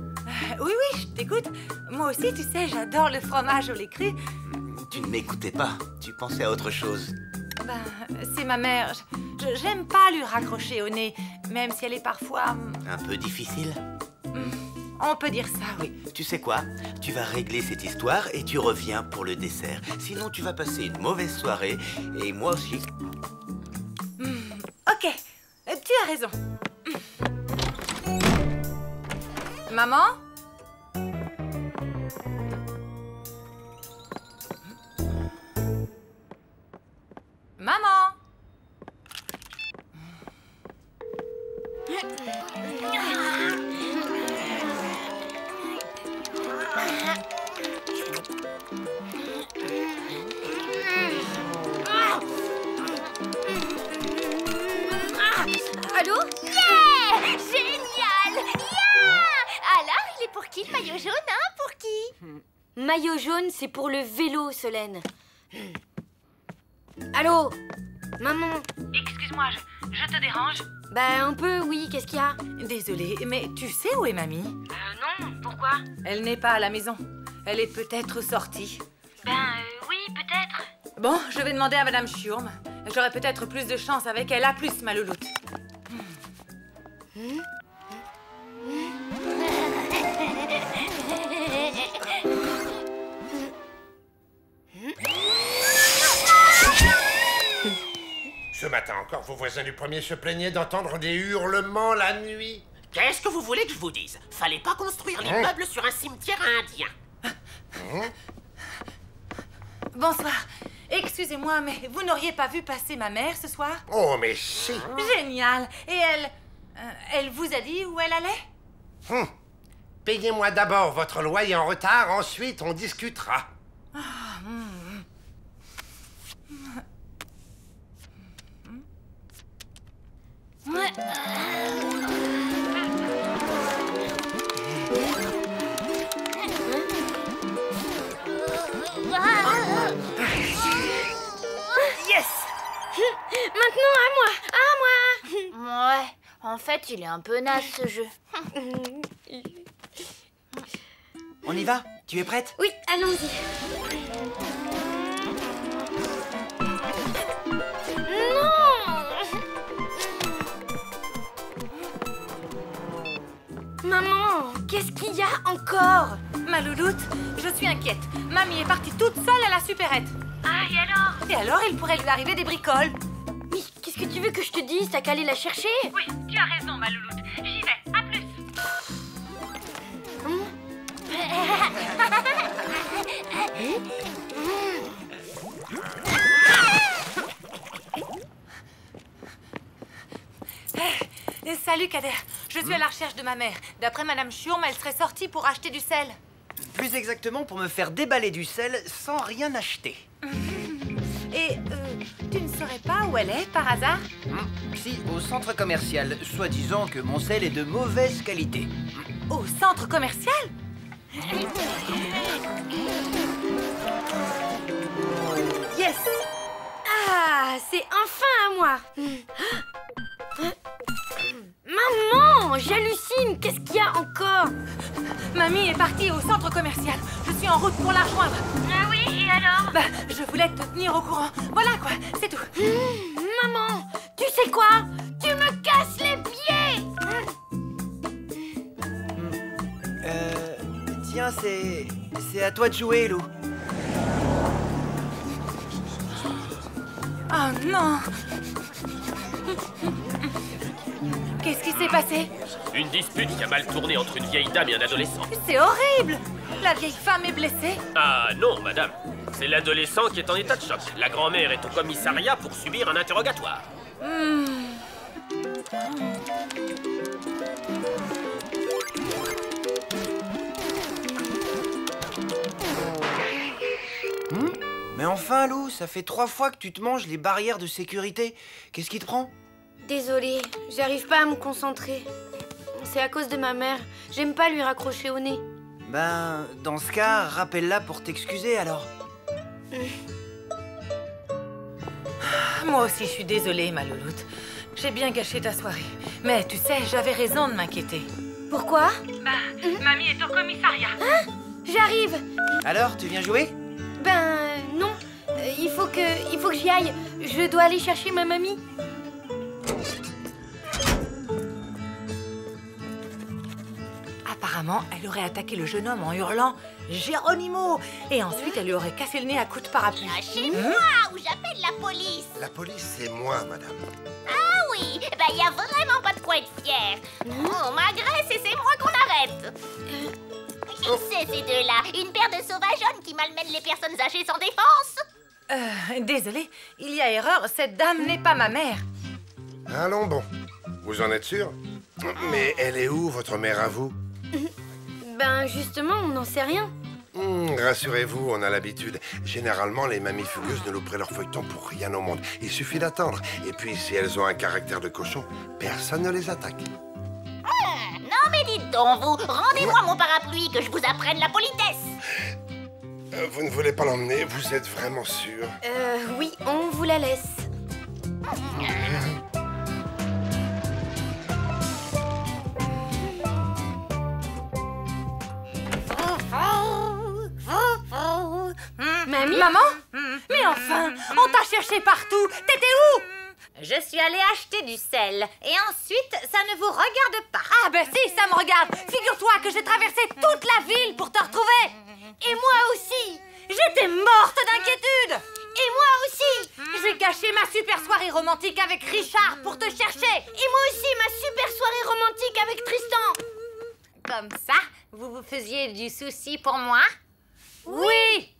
Oui, je t'écoute. Moi aussi, tu sais, j'adore le fromage au lait cru. Tu ne m'écoutais pas, tu pensais à autre chose. C'est ma mère. J'aime pas lui raccrocher au nez, même si elle est parfois... Un peu difficile? On peut dire ça, oui. Tu sais quoi? Tu vas régler cette histoire et tu reviens pour le dessert. Sinon, tu vas passer une mauvaise soirée et moi aussi. Ok, tu as raison. Maman? Maman? Allô? Yeah! Génial! Yeah! Alors, il est pour qui le maillot jaune, hein? Pour qui? Maillot jaune, c'est pour le vélo, Solène. Allô? Maman? Excuse-moi, je te dérange? Bah, un peu, oui. Qu'est-ce qu'il y a? Désolée, mais tu sais où est mamie? Non, pourquoi? Elle n'est pas à la maison. Elle est peut-être sortie. Oui, peut-être. Bon, je vais demander à Madame Schurm. J'aurai peut-être plus de chance avec elle. À plus, ma louloute. Ce matin encore, vos voisins du premier se plaignaient d'entendre des hurlements la nuit. Qu'est-ce que vous voulez que je vous dise? Fallait pas construire l'immeuble sur un cimetière indien. Bonsoir. Excusez-moi, mais vous n'auriez pas vu passer ma mère ce soir? Oh, mais si. Génial. Et elle vous a dit où elle allait? Payez-moi d'abord votre loyer en retard, ensuite on discutera. Yes! Maintenant à moi! À moi! Ouais, en fait, il est un peu naze ce jeu. On y va? Tu es prête? Oui, allons-y. Maman, qu'est-ce qu'il y a encore? Ma louloute, je suis inquiète. Mamie est partie toute seule à la supérette. Ah, et alors? Et alors, il pourrait lui arriver des bricoles. Mais qu'est-ce que tu veux que je te dise? T'as qu'à aller la chercher? Oui, tu as raison, ma louloute. J'y vais, à plus. Salut, Kader. Je suis à la recherche de ma mère. D'après Madame Chiourme, elle serait sortie pour acheter du sel. Plus exactement pour me faire déballer du sel sans rien acheter. Et tu ne saurais pas où elle est, par hasard? Si, au centre commercial, soi-disant que mon sel est de mauvaise qualité. Au centre commercial? Yes! Ah, c'est enfin à moi! Maman, j'hallucine! Qu'est-ce qu'il y a encore? Mamie est partie au centre commercial. Je suis en route pour la rejoindre. Ah oui, et alors? Bah, je voulais te tenir au courant. Voilà quoi, c'est tout. Maman, tu sais quoi? Tu me casses les pieds! Tiens, c'est à toi de jouer, Lou. Oh non! Qu'est-ce qui s'est passé? Une dispute qui a mal tourné entre une vieille dame et un adolescent. C'est horrible! La vieille femme est blessée? Ah non, madame. C'est l'adolescent qui est en état de choc. La grand-mère est au commissariat pour subir un interrogatoire. Mais enfin, Lou, ça fait 3 fois que tu te manges les barrières de sécurité. Qu'est-ce qui te prend? Désolée, j'arrive pas à me concentrer. C'est à cause de ma mère. J'aime pas lui raccrocher au nez. Ben, dans ce cas, rappelle-la pour t'excuser alors. Moi aussi, je suis désolée, ma louloute. J'ai bien gâché ta soirée. Mais tu sais, j'avais raison de m'inquiéter. Pourquoi? Bah, mamie est au commissariat. Hein? J'arrive! Alors, tu viens jouer? Ben, non. Il faut que j'y aille. Je dois aller chercher ma mamie. Apparemment, elle aurait attaqué le jeune homme en hurlant « Geronimo !» Et ensuite, elle lui aurait cassé le nez à coups de parapluie. Lâchez-moi ou j'appelle la police. La police, c'est moi, madame. Ah oui, bah y a vraiment pas de quoi être fier. On m'agresse et c'est moi qu'on arrête. Qui c'est ces deux-là? Une paire de sauvageonnes qui malmènent les personnes âgées sans défense? Désolée, il y a erreur, cette dame n'est pas ma mère. Allons bon. Vous en êtes sûr? Mais elle est où, votre mère à vous? Ben, justement, on n'en sait rien. Rassurez-vous, on a l'habitude. Généralement, les mamies fugueuses ne louperont leur feuilleton pour rien au monde. Il suffit d'attendre. Et puis, si elles ont un caractère de cochon, personne ne les attaque. Non mais dites donc, vous, rendez-moi mon parapluie que je vous apprenne la politesse. Vous ne voulez pas l'emmener? Vous êtes vraiment sûr? Oui, on vous la laisse. Mamie? Maman? Mais enfin, on t'a cherché partout. T'étais où? Je suis allée acheter du sel. Et ensuite, ça ne vous regarde pas. Ah ben si, ça me regarde. Figure-toi que j'ai traversé toute la ville pour te retrouver. Et moi aussi. J'étais morte d'inquiétude. Et moi aussi. J'ai gâché ma super soirée romantique avec Richard pour te chercher. Et moi aussi, ma super soirée romantique avec Tristan. Comme ça, vous vous faisiez du souci pour moi? Oui.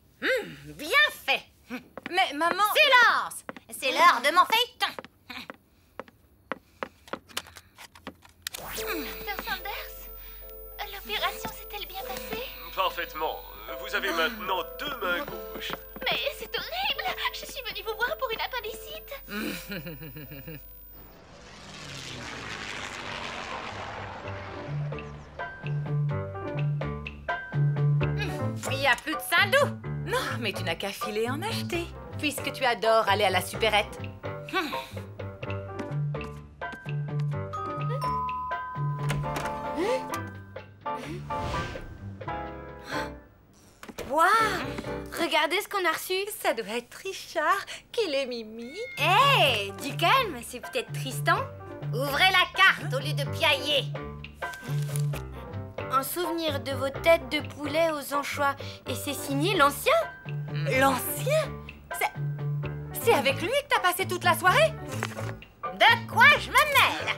Bien fait. Mais maman... Silence! C'est l'heure de mon feuilleton. Dr. Sanders, l'opération s'est-elle bien passée? Parfaitement. Vous avez maintenant 2 mains gauches. Mais c'est horrible! Je suis venue vous voir pour une appendicite. Il n'y a plus de Saint-Doux. Non, mais tu n'as qu'à filer en acheter, puisque tu adores aller à la supérette. Waouh! Regardez ce qu'on a reçu. Ça doit être Richard qui l'ait mimi. Hé, du calme, c'est peut-être Tristan. Ouvrez la carte au lieu de piailler. Un souvenir de vos têtes de poulet aux anchois. Et c'est signé l'ancien? L'ancien? C'est avec lui que t'as passé toute la soirée? De quoi je me mêle?